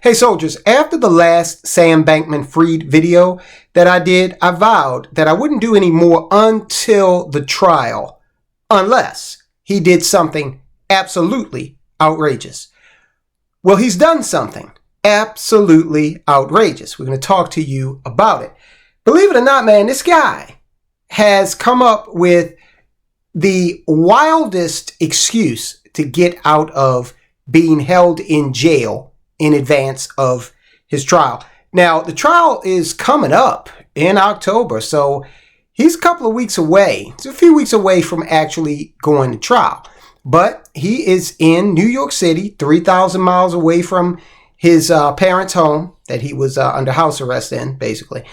Hey soldiers, after the last Sam Bankman-Fried video that I did, I vowed that I wouldn't do any more until the trial, unless he did something absolutely outrageous. Well, he's done something absolutely outrageous. We're going to talk to you about it. Believe it or not, man, this guy has come up with the wildest excuse to get out of being held in jail in advance of his trial. Now, the trial is coming up in October, so he's a couple of weeks away. He's a few weeks away from actually going to trial. But he is in New York City, 3,000 miles away from his parents' home that he was under house arrest in, basically.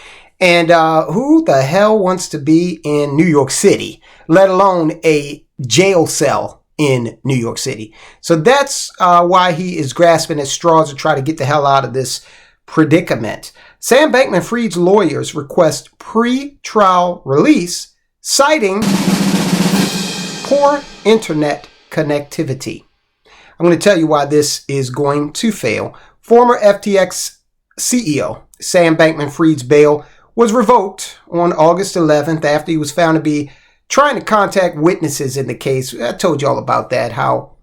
And who the hell wants to be in New York City, let alone a jail cell in New York City? So that's why he is grasping at straws to try to get the hell out of this predicament. Sam Bankman-Fried's lawyers request pre-trial release, citing poor internet connectivity. I'm going to tell you why this is going to fail. Former FTX CEO Sam Bankman-Fried's bail was revoked on August 11th after he was found to be trying to contact witnesses in the case. I told you all about that, how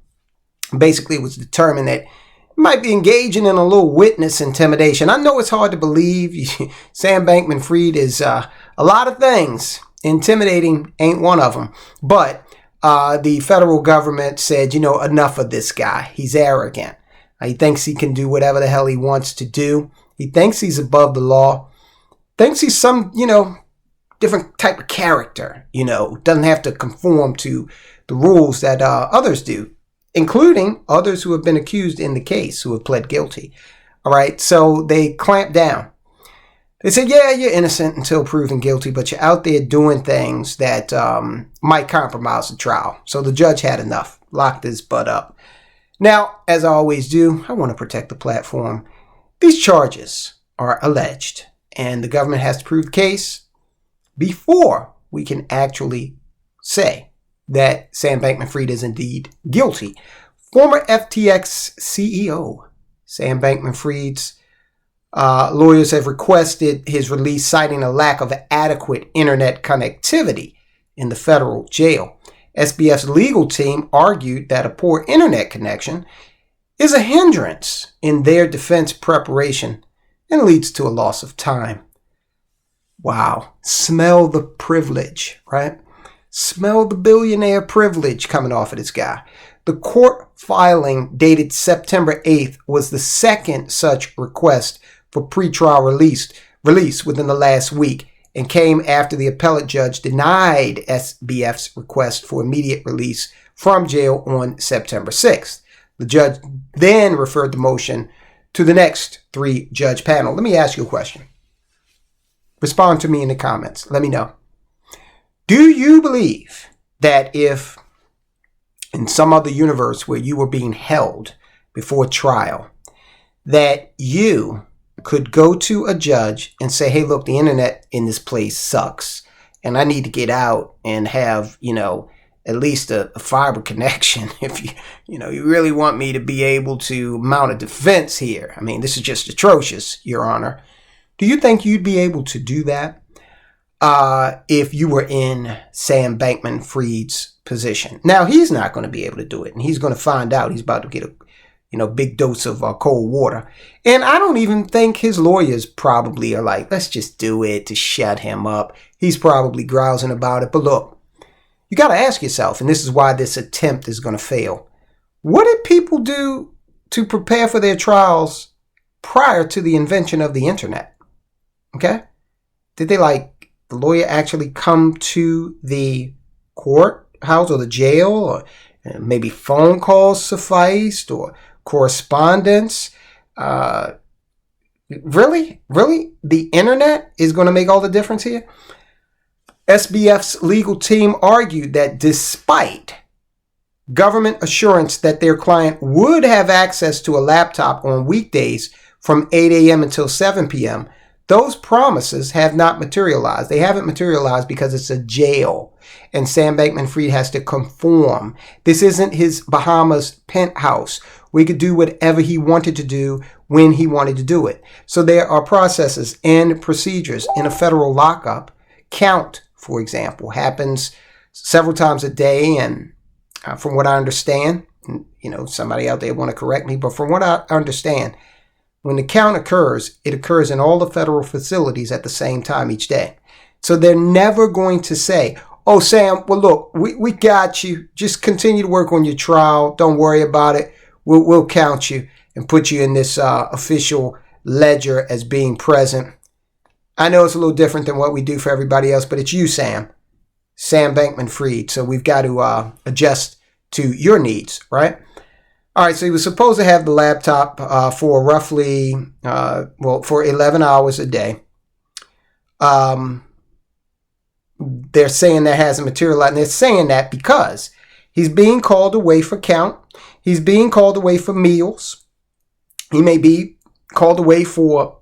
basically it was determined that he might be engaging in a little witness intimidation. I know it's hard to believe. Sam Bankman-Fried is a lot of things. Intimidating ain't one of them. But the federal government said, enough of this guy. He's arrogant. He thinks he can do whatever the hell he wants to do. He thinks he's above the law. Thinks he's some, different type of character, doesn't have to conform to the rules that others do, including others who have been accused in the case, who have pled guilty. All right, so they clamped down. They said, yeah, you're innocent until proven guilty, but you're out there doing things that might compromise the trial. So the judge had enough, locked his butt up. Now, as I always do, I want to protect the platform. These charges are alleged, and the government has to prove the case before we can actually say that Sam Bankman-Fried is indeed guilty. Former FTX CEO Sam Bankman-Fried's lawyers have requested his release, citing a lack of adequate internet connectivity in the federal jail. SBF's legal team argued that a poor internet connection is a hindrance in their defense preparation and leads to a loss of time. Wow. Smell the privilege, right? Smell the billionaire privilege coming off of this guy. The court filing dated September 8th was the second such request for pretrial release within the last week, and came after the appellate judge denied SBF's request for immediate release from jail on September 6th. The judge then referred the motion to the next 3-judge panel. Let me ask you a question. Respond to me in the comments. Let me know. Do you believe that if in some other universe where you were being held before trial, that you could go to a judge and say, hey, look, the internet in this place sucks, and I need to get out and have, at least a fiber connection if you really want me to be able to mount a defense here. I mean, this is just atrocious, Your Honor. Do you think you'd be able to do that if you were in Sam Bankman-Fried's position? Now, he's not going to be able to do it, and he's going to find out. He's about to get a big dose of cold water. And I don't even think his lawyers probably are like, let's just do it to shut him up. He's probably grousing about it. But look, you got to ask yourself, and this is why this attempt is going to fail. What did people do to prepare for their trials prior to the invention of the internet? Okay? Did they the lawyer actually come to the courthouse or the jail, or maybe phone calls sufficed, or correspondence? Really? The internet is going to make all the difference here? SBF's legal team argued that despite government assurance that their client would have access to a laptop on weekdays from 8 a.m. until 7 p.m., Those promises have not materialized. They haven't materialized because it's a jail, and Sam Bankman-Fried has to conform. This isn't his Bahamas penthouse. We could do whatever he wanted to do when he wanted to do it. So there are processes and procedures in a federal lockup. Count, for example, happens several times a day, and from what I understand, somebody out there want to correct me, but from what I understand, when the count occurs, it occurs in all the federal facilities at the same time each day. So they're never going to say, oh, Sam, well, look, we got you. Just continue to work on your trial. Don't worry about it. We'll count you and put you in this official ledger as being present. I know it's a little different than what we do for everybody else, but it's you, Sam Bankman-Fried. So we've got to adjust to your needs, right? All right, so he was supposed to have the laptop for roughly, for 11 hours a day. They're saying that hasn't materialized, and they're saying that because he's being called away for count. He's being called away for meals. He may be called away for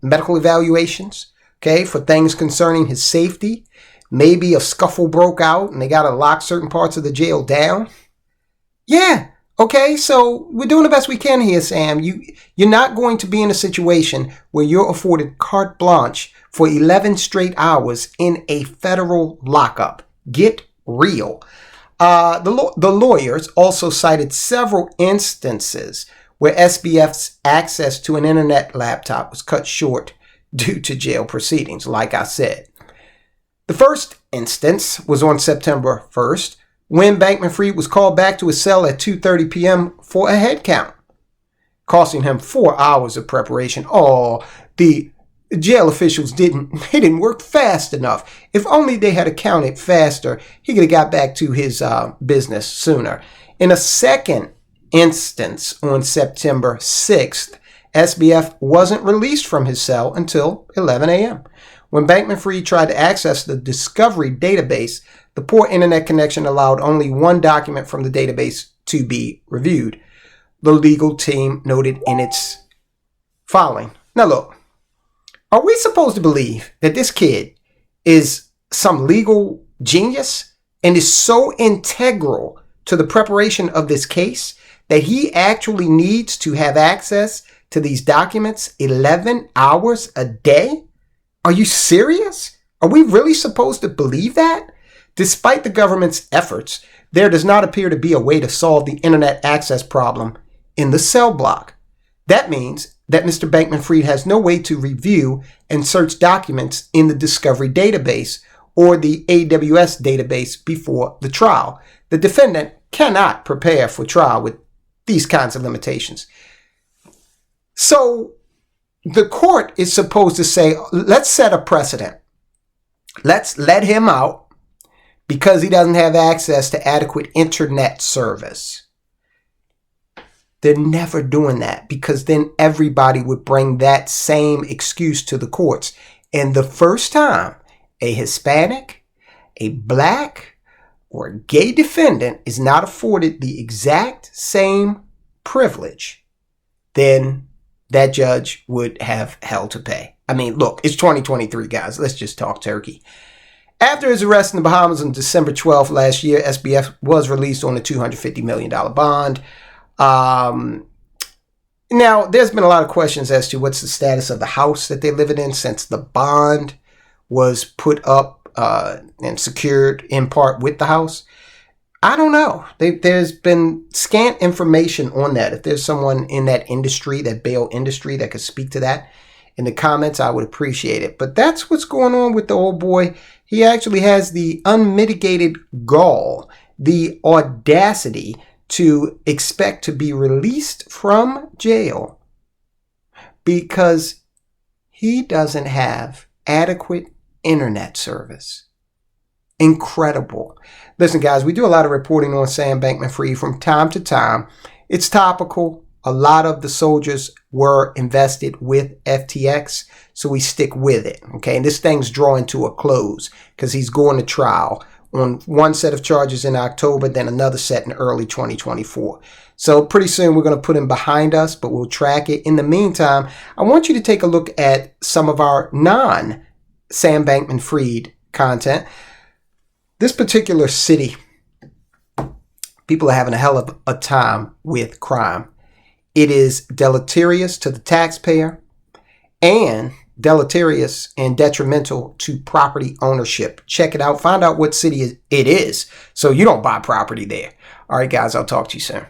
medical evaluations, okay, for things concerning his safety. Maybe a scuffle broke out and they got to lock certain parts of the jail down. Yeah. Okay, so we're doing the best we can here, Sam. You're not going to be in a situation where you're afforded carte blanche for 11 straight hours in a federal lockup. Get real. The lawyers also cited several instances where SBF's access to an internet laptop was cut short due to jail proceedings, like I said. The first instance was on September 1st, when Bankman-Fried was called back to his cell at 2:30 p.m. for a head count, costing him 4 hours of preparation. Oh, the jail officials didn't work fast enough. If only they had accounted faster, he could have got back to his business sooner. In a second instance on September 6th, SBF wasn't released from his cell until 11 a.m. When Bankman-Fried tried to access the discovery database, the poor internet connection allowed only one document from the database to be reviewed. The legal team noted in its filing. Now look, are we supposed to believe that this kid is some legal genius and is so integral to the preparation of this case that he actually needs to have access to these documents 11 hours a day? Are you serious? Are we really supposed to believe that? Despite the government's efforts, there does not appear to be a way to solve the internet access problem in the cell block. That means that Mr. Bankman-Fried has no way to review and search documents in the discovery database or the AWS database before the trial. The defendant cannot prepare for trial with these kinds of limitations. So the court is supposed to say, let's set a precedent. Let's let him out because he doesn't have access to adequate internet service. They're never doing that because then everybody would bring that same excuse to the courts. And the first time a Hispanic, a black, or a gay defendant is not afforded the exact same privilege, then that judge would have hell to pay. I mean, look, it's 2023, guys. Let's just talk turkey. After his arrest in the Bahamas on December 12th last year, SBF was released on a $250 million bond. Now, there's been a lot of questions as to what's the status of the house that they're living in since the bond was put up and secured in part with the house. I don't know. There's been scant information on that. If there's someone in that industry, that bail industry, that could speak to that in the comments, I would appreciate it. But that's what's going on with the old boy. He actually has the unmitigated gall, the audacity to expect to be released from jail because he doesn't have adequate internet service. Incredible. Listen, guys, we do a lot of reporting on Sam Bankman-Fried from time to time. It's topical. A lot of the soldiers were invested with FTX, so we stick with it. Okay, and this thing's drawing to a close because he's going to trial on one set of charges in October, then another set in early 2024. So pretty soon we're going to put him behind us, but we'll track it. In the meantime, I want you to take a look at some of our non-Sam Bankman-Fried content. This particular city, people are having a hell of a time with crime. It is deleterious to the taxpayer and deleterious and detrimental to property ownership. Check it out. Find out what city it is so you don't buy property there. All right, guys, I'll talk to you soon.